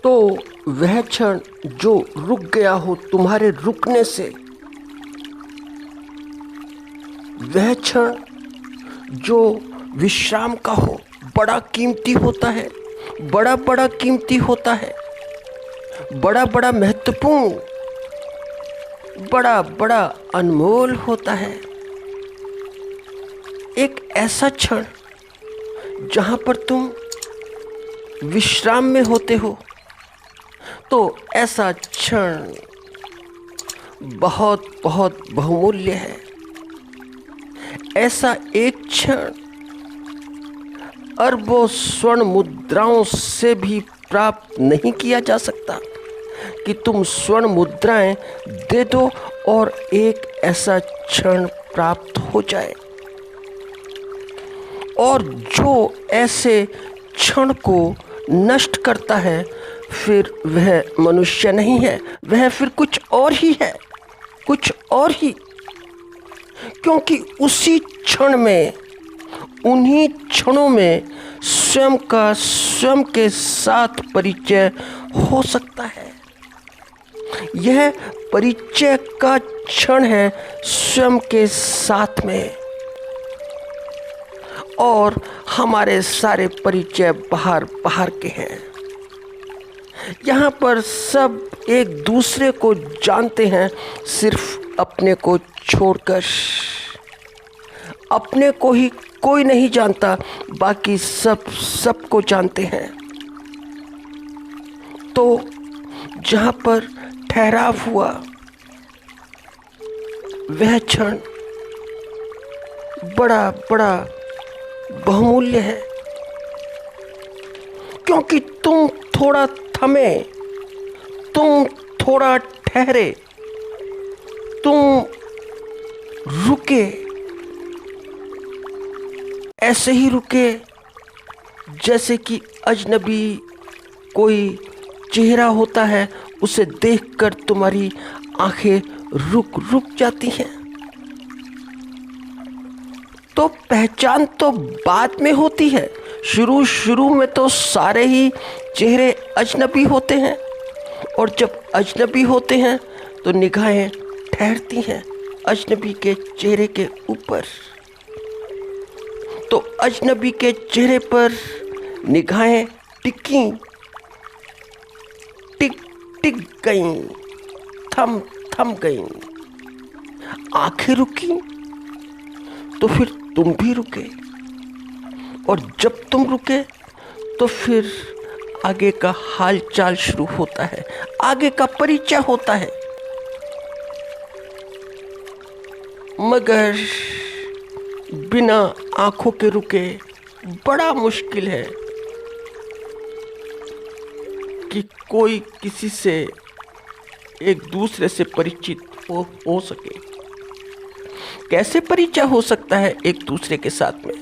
तो वह क्षण जो रुक गया हो तुम्हारे रुकने से, वह क्षण जो विश्राम का हो, बड़ा कीमती होता है, बड़ा बड़ा कीमती होता है, बड़ा बड़ा महत्वपूर्ण, बड़ा बड़ा अनमोल होता है। एक ऐसा क्षण जहाँ पर तुम विश्राम में होते हो, तो ऐसा क्षण बहुत बहुत बहुमूल्य है। ऐसा एक क्षण अरबों स्वर्ण मुद्राओं से भी प्राप्त नहीं किया जा सकता कि तुम स्वर्ण मुद्राएं दे दो और एक ऐसा क्षण प्राप्त हो जाए। और जो ऐसे क्षण को नष्ट करता है, फिर वह मनुष्य नहीं है, वह फिर कुछ और ही है, कुछ और ही। क्योंकि उसी क्षण में, उन्हीं क्षणों में स्वयं का स्वयं के साथ परिचय हो सकता है। यह परिचय का क्षण है स्वयं के साथ में। और हमारे सारे परिचय बाहर बाहर के हैं। यहाँ पर सब एक दूसरे को जानते हैं, सिर्फ अपने को छोड़कर। अपने को ही कोई नहीं जानता, बाकी सब सबको जानते हैं। तो जहाँ पर ठहराव हुआ, वह क्षण बड़ा बड़ा बहुमूल्य है। क्योंकि तुम थोड़ा थमे, तुम थोड़ा ठहरे, तुम रुके, ऐसे ही रुके जैसे कि अजनबी कोई चेहरा होता है, उसे देखकर तुम्हारी आंखें रुक रुक जाती हैं। तो पहचान तो बाद में होती है। शुरू में तो सारे ही चेहरे अजनबी होते हैं, और जब अजनबी होते हैं तो निगाहें ठहरती हैं अजनबी के चेहरे के ऊपर। तो अजनबी के चेहरे पर निगाहें टिकी, टिक टिक गईं, थम थम गईं। आंखें रुकी तो फिर तुम भी रुके, और जब तुम रुके तो फिर आगे का हाल चाल शुरू होता है, आगे का परिचय होता है। मगर बिना आंखों के रुके बड़ा मुश्किल है कि कोई किसी से एक दूसरे से परिचित हो सके। कैसे परिचय हो सकता है एक दूसरे के साथ में?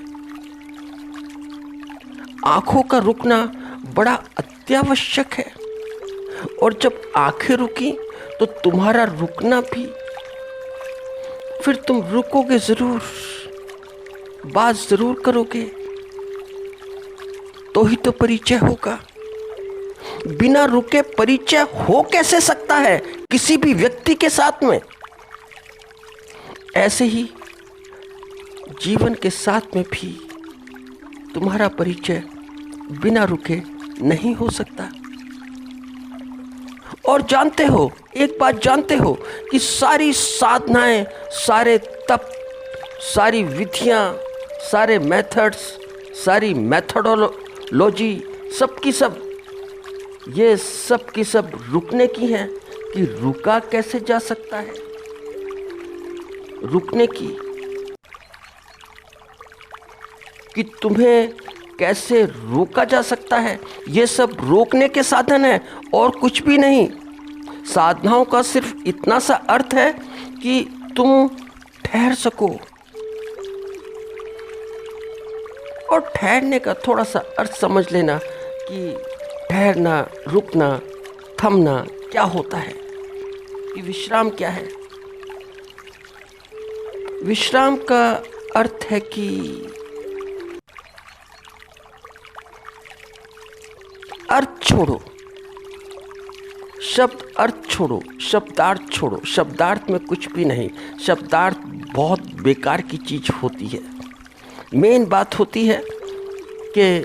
आंखों का रुकना बड़ा अत्यावश्यक है। और जब आंखें रुकी तो तुम्हारा रुकना भी, फिर तुम रुकोगे जरूर, बात जरूर करोगे, तो ही तो परिचय होगा। बिना रुके परिचय हो कैसे सकता है किसी भी व्यक्ति के साथ में? ऐसे ही जीवन के साथ में भी तुम्हारा परिचय बिना रुके नहीं हो सकता। और जानते हो, एक बात जानते हो कि सारी साधनाएं, सारे तप, सारी विधियां, सारे मेथड्स, सारी मेथोडोलॉजी, सब की सब, ये सब की सब रुकने की हैं कि रुका कैसे जा सकता है। रुकने की कि तुम्हें कैसे रोका जा सकता है, ये सब रोकने के साधन है और कुछ भी नहीं। साधनाओं का सिर्फ इतना सा अर्थ है कि तुम ठहर सको। और ठहरने का थोड़ा सा अर्थ समझ लेना कि ठहरना, रुकना, थमना क्या होता है, कि विश्राम क्या है। विश्राम का अर्थ है कि अर्थ छोड़ो, शब्द अर्थ छोड़ो, शब्दार्थ छोड़ो, शब्दार्थ में कुछ भी नहीं। शब्दार्थ बहुत बेकार की चीज़ होती है। मेन बात होती है कि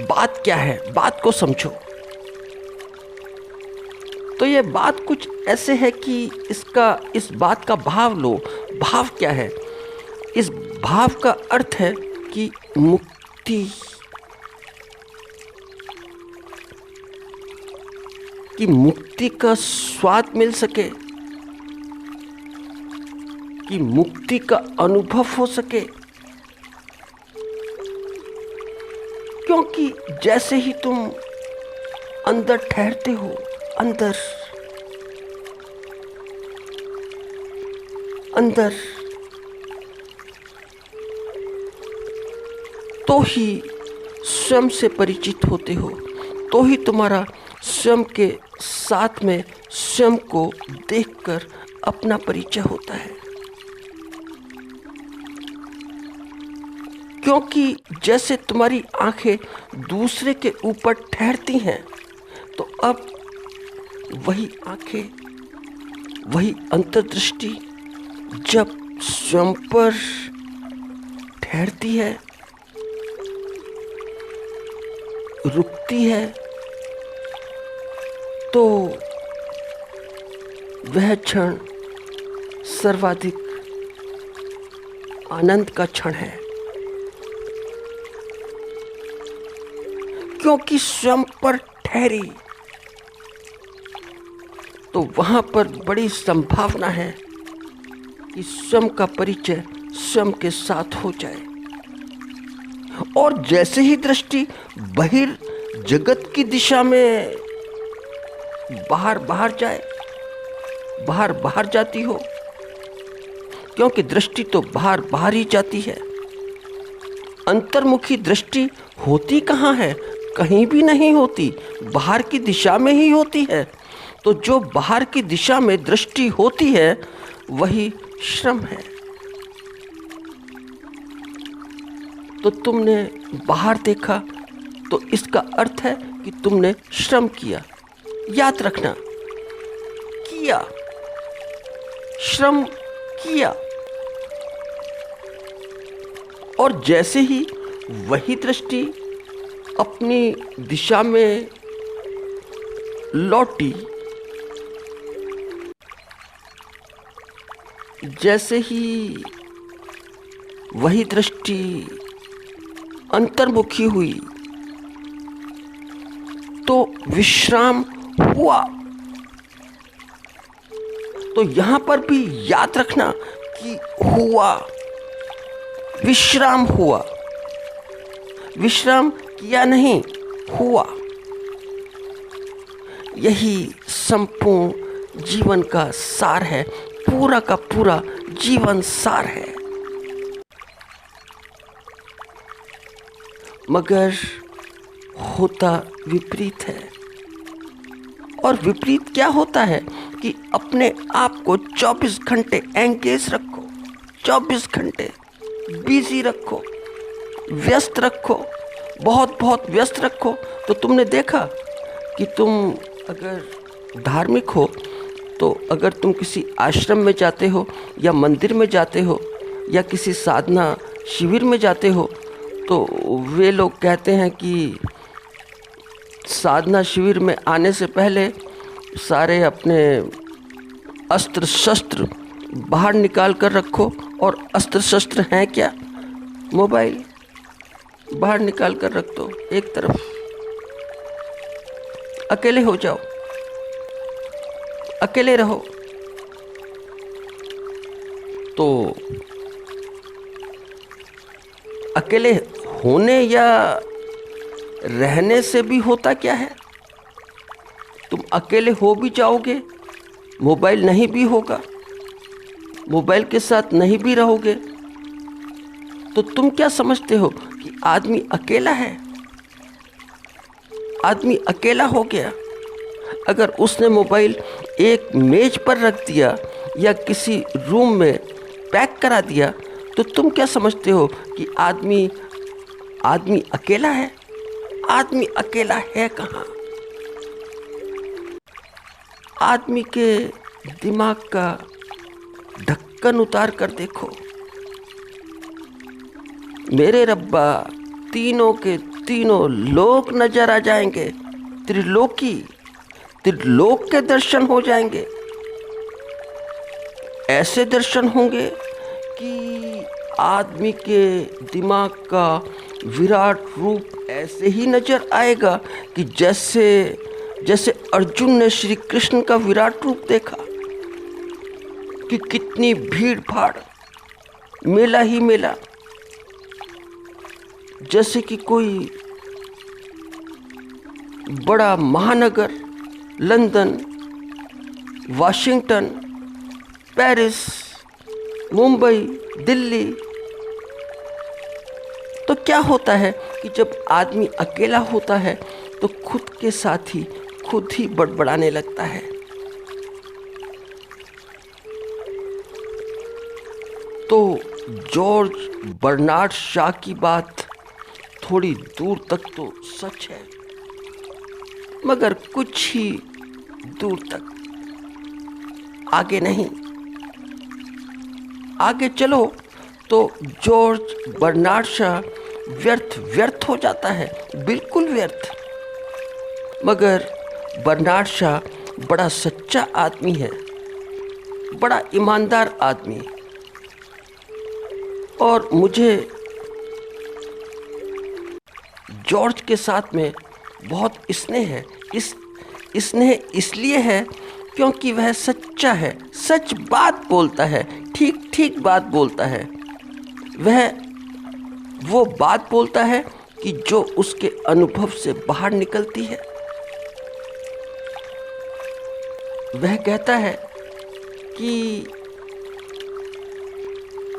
बात क्या है, बात को समझो। तो ये बात कुछ ऐसे है कि इस बात का भाव लो। भाव क्या है? इस भाव का अर्थ है कि मुक्ति, कि मुक्ति का स्वाद मिल सके, कि मुक्ति का अनुभव हो सके। क्योंकि जैसे ही तुम अंदर ठहरते हो, अंदर तो ही स्वयं से परिचित होते हो, तो ही तुम्हारा स्वयं के साथ में स्वयं को देखकर अपना परिचय होता है। क्योंकि जैसे तुम्हारी आंखें दूसरे के ऊपर ठहरती हैं, तो अब वही आंखें, वही अंतर्दृष्टि जब स्वयं पर ठहरती है, रुकती है, तो वह क्षण सर्वाधिक आनंद का क्षण है। क्योंकि स्वयं पर ठहरी, तो वहां पर बड़ी संभावना है कि स्वयं का परिचय स्वयं के साथ हो जाए। और जैसे ही दृष्टि बहिर जगत की दिशा में बाहर जाती हो, क्योंकि दृष्टि तो बाहर ही जाती है। अंतर्मुखी दृष्टि होती कहाँ है? कहीं भी नहीं होती, बाहर की दिशा में ही होती है। तो जो बाहर की दिशा में दृष्टि होती है, वही श्रम है। तो तुमने बाहर देखा, तो इसका अर्थ है कि तुमने श्रम किया। याद रखना, किया, श्रम किया। और जैसे ही वही दृष्टि अपनी दिशा में लौटी, जैसे ही वही दृष्टि अंतर्मुखी हुई, तो विश्राम हुआ। तो यहां पर भी याद रखना कि हुआ, विश्राम हुआ। विश्राम किया नहीं, हुआ। यही संपूर्ण जीवन का सार है, पूरा का पूरा जीवन सार है। मगर होता विपरीत है। और विपरीत क्या होता है कि अपने आप को 24 घंटे एंगेज रखो, 24 घंटे बिजी रखो, व्यस्त रखो, बहुत व्यस्त रखो। तो तुमने देखा कि तुम अगर धार्मिक हो, तो अगर तुम किसी आश्रम में जाते हो या मंदिर में जाते हो या किसी साधना शिविर में जाते हो, तो वे लोग कहते हैं कि साधना शिविर में आने से पहले सारे अपने अस्त्र शस्त्र बाहर निकाल कर रखो। और अस्त्र शस्त्र हैं क्या? मोबाइल बाहर निकाल कर रख दो एक तरफ, अकेले हो जाओ, अकेले रहो। तो अकेले होने या रहने से भी होता क्या है? तुम अकेले हो भी जाओगे, मोबाइल नहीं भी होगा, मोबाइल के साथ नहीं भी रहोगे, तो तुम क्या समझते हो कि आदमी अकेला है? आदमी अकेला हो गया। अगर उसने मोबाइल एक मेज पर रख दिया या किसी रूम में पैक करा दिया, तो तुम क्या समझते हो कि आदमी अकेला है? आदमी अकेला है कहाँ। आदमी के दिमाग का ढक्कन उतार कर देखो। मेरे रब्बा, तीनों के तीनों लोक नजर आ जाएंगे। त्रिलोक के दर्शन हो जाएंगे। ऐसे दर्शन होंगे कि आदमी के दिमाग का विराट रूप ऐसे ही नजर आएगा कि जैसे अर्जुन ने श्री कृष्ण का विराट रूप देखा कि कितनी भीड़ भाड़, मेला ही मेला, जैसे कि कोई बड़ा महानगर, London, Washington, Paris, Mumbai, Delhi. तो क्या होता है कि जब आदमी अकेला होता है तो खुद के साथ ही खुद ही बड़बड़ाने लगता है। तो जॉर्ज बर्नार्ड शॉ की बात थोड़ी दूर तक तो सच है, मगर कुछ ही दूर तक, आगे नहीं। आगे चलो तो जॉर्ज बर्नार्ड शॉ व्यर्थ हो जाता है, बिल्कुल व्यर्थ। मगर बर्नार्ड शॉ बड़ा सच्चा आदमी है, बड़ा ईमानदार आदमी, और मुझे जॉर्ज के साथ में बहुत स्नेह है। स्नेह इसलिए है क्योंकि वह सच्चा है, सच बात बोलता है, ठीक बात बोलता है। वह वो बात बोलता है कि जो उसके अनुभव से बाहर निकलती है। वह कहता है कि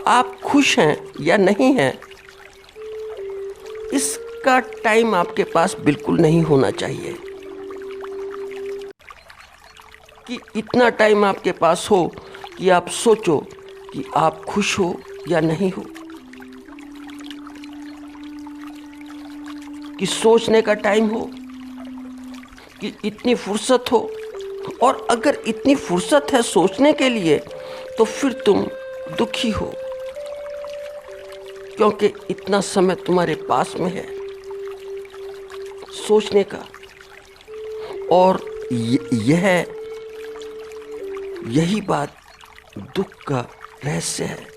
आप खुश हैं या नहीं हैं, इसका टाइम आपके पास बिल्कुल नहीं होना चाहिए। कि इतना टाइम आपके पास हो कि आप सोचो कि आप खुश हो या नहीं हो, कि सोचने का टाइम हो, कि इतनी फुर्सत हो। और अगर इतनी फुर्सत है सोचने के लिए तो फिर तुम दुखी हो, क्योंकि इतना समय तुम्हारे पास में है सोचने का। और यही बात दुख का रहस्य है।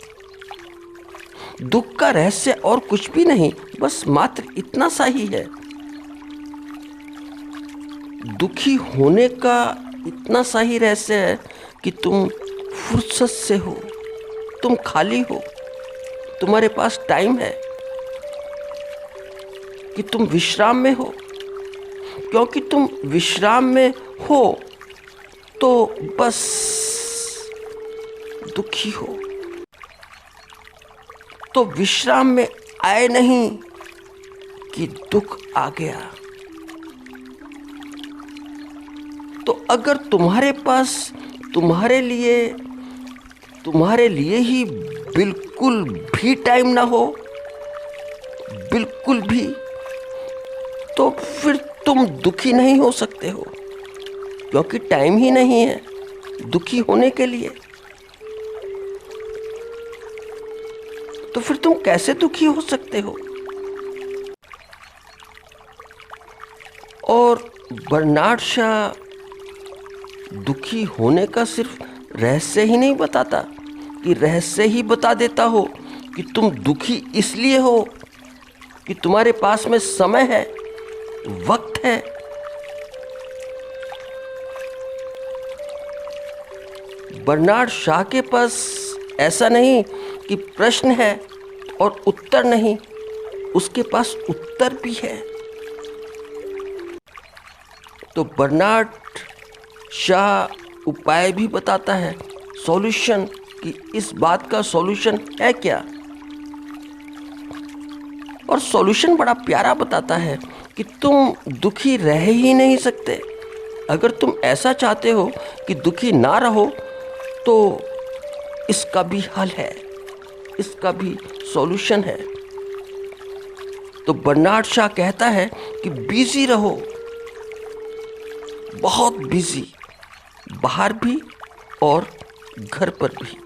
दुख का रहस्य और कुछ भी नहीं, बस मात्र इतना सा ही है। दुखी होने का इतना सा ही रहस्य है कि तुम फुर्सत से हो, तुम खाली हो, तुम्हारे पास टाइम है, कि तुम विश्राम में हो। क्योंकि तुम विश्राम में हो तो बस दुखी हो। तो विश्राम में आए नहीं कि दुख आ गया। तो अगर तुम्हारे पास तुम्हारे लिए ही बिल्कुल भी टाइम ना हो, बिल्कुल भी, तो फिर तुम दुखी नहीं हो सकते हो, क्योंकि टाइम ही नहीं है दुखी होने के लिए। तो फिर तुम कैसे दुखी हो सकते हो? और बर्नार्ड शॉ दुखी होने का सिर्फ रहस्य ही नहीं बताता, कि रहस्य ही बता देता हो कि तुम दुखी इसलिए हो कि तुम्हारे पास में समय है, वक्त है। बर्नार्ड शॉ के पास ऐसा नहीं कि प्रश्न है और उत्तर नहीं, उसके पास उत्तर भी है। तो बर्नार्ड शॉ उपाय भी बताता है, सॉल्यूशन, कि इस बात का सॉल्यूशन है क्या। और सॉल्यूशन बड़ा प्यारा बताता है कि तुम दुखी रह ही नहीं सकते। अगर तुम ऐसा चाहते हो कि दुखी ना रहो तो इसका भी हल है, इसका भी सॉल्यूशन है। तो बर्नार्ड शॉ कहता है कि बिजी रहो, बहुत बिजी, बाहर भी और घर पर भी,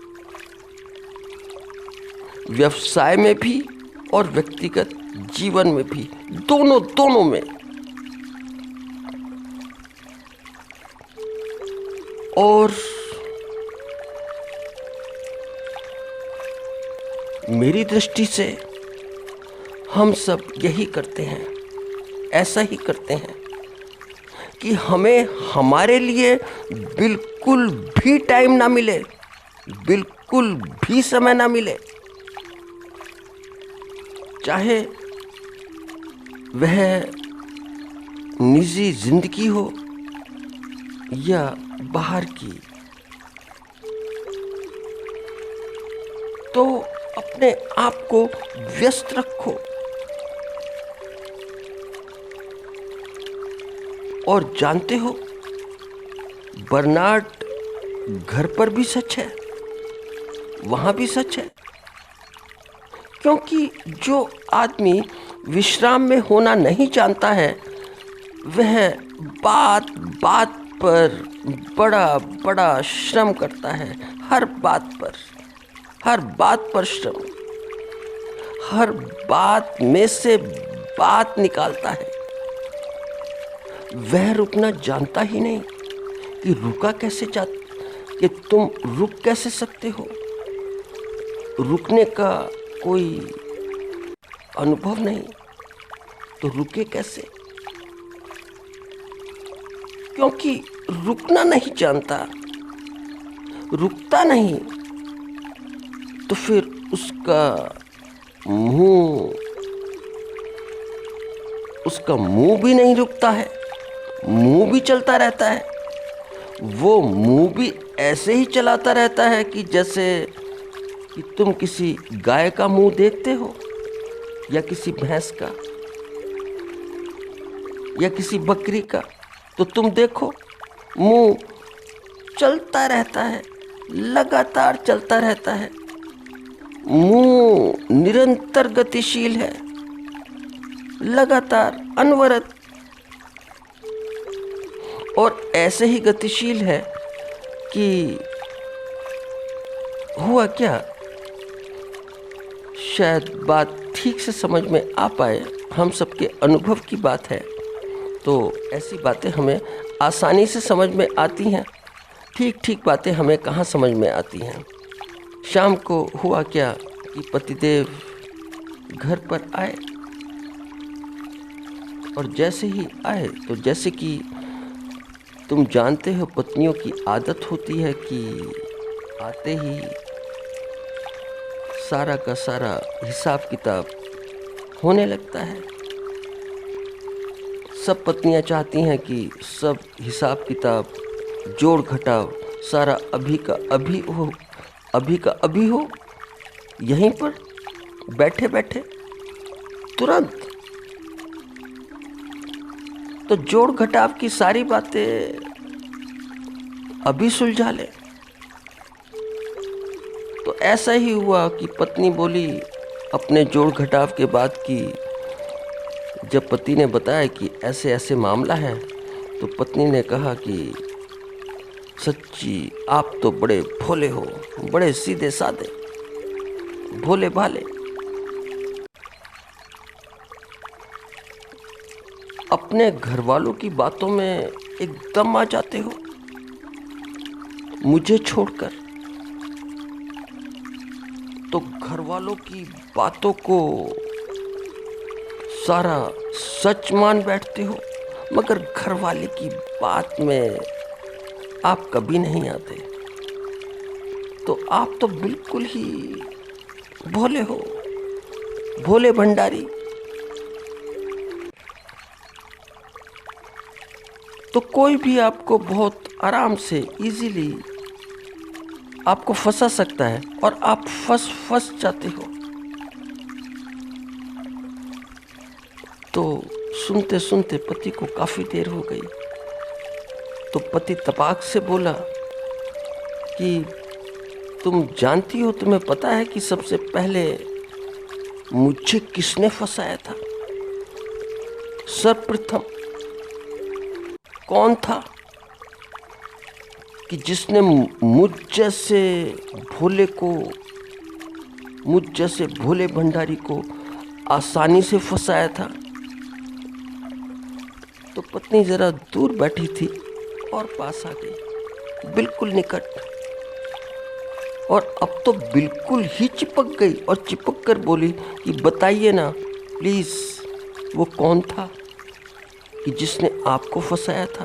व्यवसाय में भी और व्यक्तिगत जीवन में भी, दोनों में। और मेरी दृष्टि से हम सब यही करते हैं, ऐसा ही करते हैं कि हमें हमारे लिए बिल्कुल भी टाइम ना मिले, बिल्कुल भी समय ना मिले, चाहे वह निजी जिंदगी हो या बाहर की। तो अपने आप को व्यस्त रखो। और जानते हो, बर्नार्ड घर पर भी सच है, वहां भी सच है, क्योंकि जो आदमी विश्राम में होना नहीं जानता है, वह बात बात पर बड़ा बड़ा श्रम करता है, हर बात पर श्रम, हर बात में से बात निकालता है। वह रुकना जानता ही नहीं कि कि तुम रुक कैसे सकते हो। रुकने का कोई अनुभव नहीं, तो रुके कैसे? क्योंकि रुकना नहीं जानता, रुकता नहीं, तो फिर उसका मुंह भी नहीं रुकता है, मुंह भी चलता रहता है। वो मुंह भी ऐसे ही चलाता रहता है कि जैसे कि तुम किसी गाय का मुंह देखते हो, या किसी भैंस का, या किसी बकरी का, तो तुम देखो मुंह चलता रहता है, लगातार चलता रहता है, मुंह निरंतर गतिशील है, लगातार, अनवरत। और ऐसे ही गतिशील है कि हुआ क्या, शायद बात ठीक से समझ में आ पाए, हम सबके अनुभव की बात है, तो ऐसी बातें हमें आसानी से समझ में आती हैं। ठीक बातें हमें कहाँ समझ में आती हैं। शाम को हुआ क्या कि पतिदेव घर पर आए, और जैसे ही आए, तो जैसे कि तुम जानते हो, पत्नियों की आदत होती है कि आते ही सारा का सारा हिसाब किताब होने लगता है। सब पत्नियां चाहती हैं कि सब हिसाब किताब, जोड़ घटाव सारा अभी का अभी हो, यहीं पर बैठे बैठे, तुरंत। तो जोड़ घटाव की सारी बातें अभी सुलझा ले। तो ऐसा ही हुआ कि पत्नी बोली अपने जोड़ घटाव के बाद कि जब पति ने बताया कि ऐसे ऐसे मामला है, तो पत्नी ने कहा कि सच्ची आप तो बड़े भोले हो, बड़े सीधे साधे, भोले भाले। अपने घर वालों की बातों में एकदम आ जाते हो, मुझे छोड़कर। तो घर वालों की बातों को सारा सच मान बैठते हो, मगर घर वाले की बात में आप कभी नहीं आते। तो आप तो बिल्कुल ही भोले हो, भोले भंडारी। तो कोई भी आपको बहुत आराम से, इजीली आपको फंसा सकता है, और आप फंस जाते हो। तो सुनते सुनते पति को काफी देर हो गई। तो पति तपाक से बोला कि तुम जानती हो, तुम्हें पता है कि सबसे पहले मुझे किसने फंसाया था? सर्वप्रथम कौन था कि जिसने मुझ जैसे भोले भंडारी को आसानी से फंसाया था? तो पत्नी जरा दूर बैठी थी और पास आ गई, बिल्कुल निकट, और अब तो बिल्कुल ही चिपक गई और चिपक कर बोली कि बताइए ना प्लीज, वो कौन था कि जिसने आपको फंसाया था?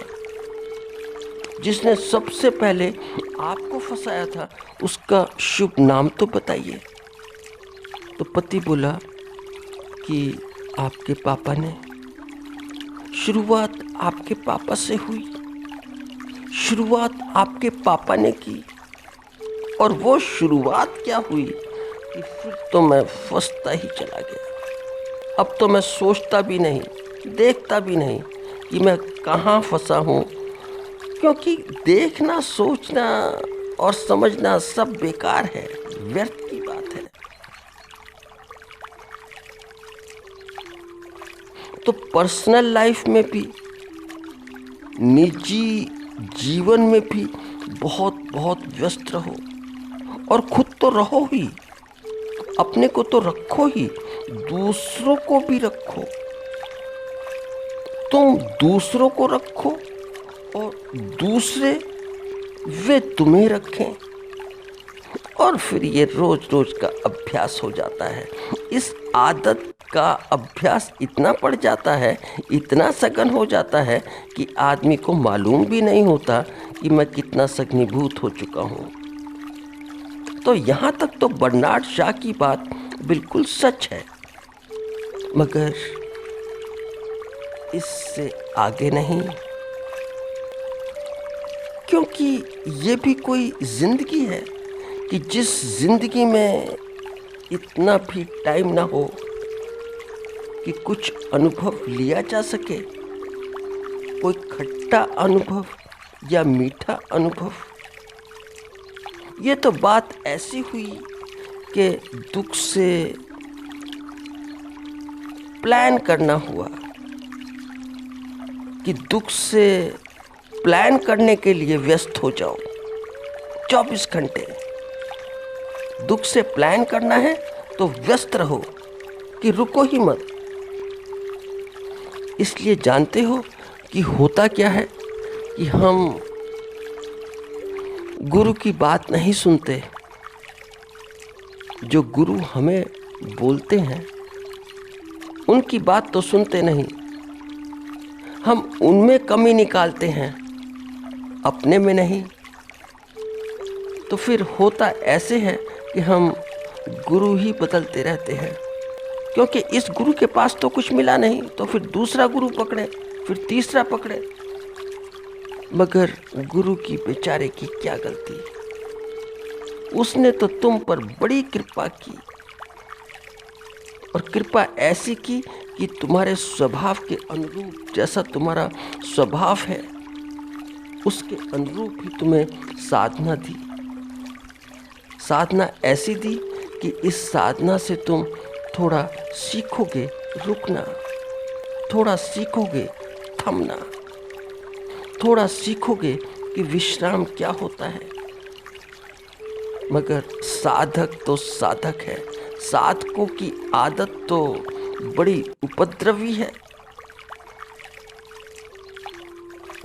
जिसने सबसे पहले आपको फंसाया था, उसका शुभ नाम तो बताइए। तो पति बोला कि आपके पापा ने। शुरुआत आपके पापा से हुई, शुरुआत आपके पापा ने की, और वो शुरुआत क्या हुई कि फिर तो मैं फंसता ही चला गया। अब तो मैं सोचता भी नहीं, देखता भी नहीं कि मैं कहाँ फंसा हूँ, क्योंकि देखना, सोचना और समझना सब बेकार है, व्यर्थ की बात है। तो पर्सनल लाइफ में भी, निजी जीवन में भी बहुत बहुत व्यस्त रहो, और खुद तो रहो ही, अपने को तो रखो ही, दूसरों को भी रखो। तुम दूसरों को रखो और दूसरे वे तुम्हें रखें, और फिर ये रोज रोज का अभ्यास हो जाता है। इस आदत का अभ्यास इतना पड़ जाता है, इतना सघन हो जाता है कि आदमी को मालूम भी नहीं होता कि मैं कितना सघनीभूत हो चुका हूँ। तो यहाँ तक तो बर्नार्ड शॉ की बात बिल्कुल सच है, मगर इससे आगे नहीं, क्योंकि ये भी कोई जिंदगी है कि जिस जिंदगी में इतना भी टाइम ना हो कि कुछ अनुभव लिया जा सके, कोई खट्टा अनुभव या मीठा अनुभव। ये तो बात ऐसी हुई कि दुख से प्लान करना हुआ, कि दुख से प्लान करने के लिए व्यस्त हो जाओ 24 घंटे। दुख से प्लान करना है तो व्यस्त रहो, कि रुको ही मत। इसलिए जानते हो कि होता क्या है कि हम गुरु की बात नहीं सुनते। जो गुरु हमें बोलते हैं उनकी बात तो सुनते नहीं, हम उनमें कमी निकालते हैं, अपने में नहीं। तो फिर होता ऐसे है कि हम गुरु ही बदलते रहते हैं, क्योंकि इस गुरु के पास तो कुछ मिला नहीं, तो फिर दूसरा गुरु पकड़े, फिर तीसरा पकड़े। मगर गुरु की बेचारे की क्या गलती, उसने तो तुम पर बड़ी कृपा की, और कृपा ऐसी की कि तुम्हारे स्वभाव के अनुरूप, जैसा तुम्हारा स्वभाव है उसके अनुरूप ही तुम्हें साधना दी। साधना ऐसी दी कि इस साधना से तुम थोड़ा सीखोगे रुकना, थोड़ा सीखोगे थमना, थोड़ा सीखोगे कि विश्राम क्या होता है। मगर साधक तो साधक है, साधकों की आदत तो बड़ी उपद्रवी है।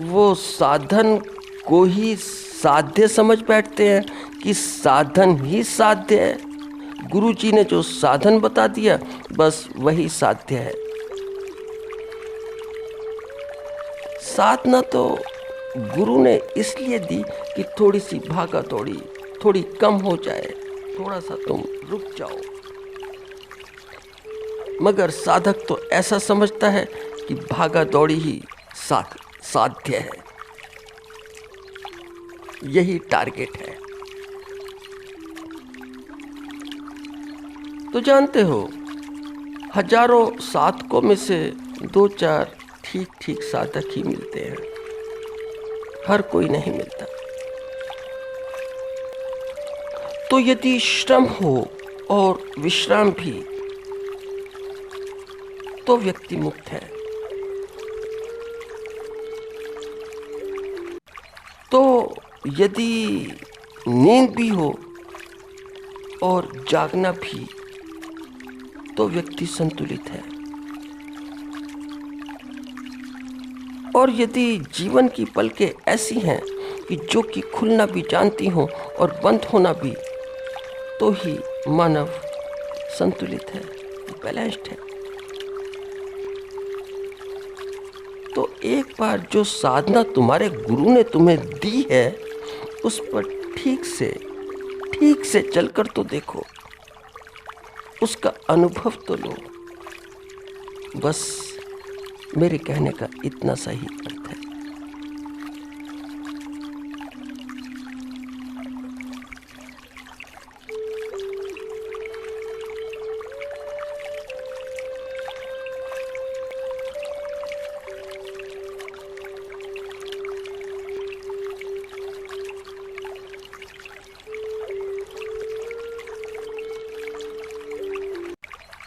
वो साधन को ही साध्य समझ बैठते हैं कि साधन ही साध्य है। गुरु जी ने जो साधन बता दिया बस वही साध्य है। साधना तो गुरु ने इसलिए दी कि थोड़ी सी भागा दौड़ी थोड़ी कम हो जाए, थोड़ा सा तुम रुक जाओ। मगर साधक तो ऐसा समझता है कि भागा दौड़ी ही साध्य है, यही टारगेट है। तो जानते हो, हजारों साधकों में से 2-4 ठीक ठीक साधक ही मिलते हैं, हर कोई नहीं मिलता। तो यदि श्रम हो और विश्राम भी, तो व्यक्ति मुक्त है। तो यदि नींद भी हो और जागना भी, तो व्यक्ति संतुलित है। और यदि जीवन की पलकें ऐसी हैं कि जो कि खुलना भी जानती हों और बंद होना भी, तो ही मानव संतुलित है, बैलेंस्ड है। तो एक बार जो साधना तुम्हारे गुरु ने तुम्हें दी है, उस पर ठीक से चलकर तो देखो, उसका अनुभव तो लो। बस मेरे कहने का इतना सा ही अर्थ है।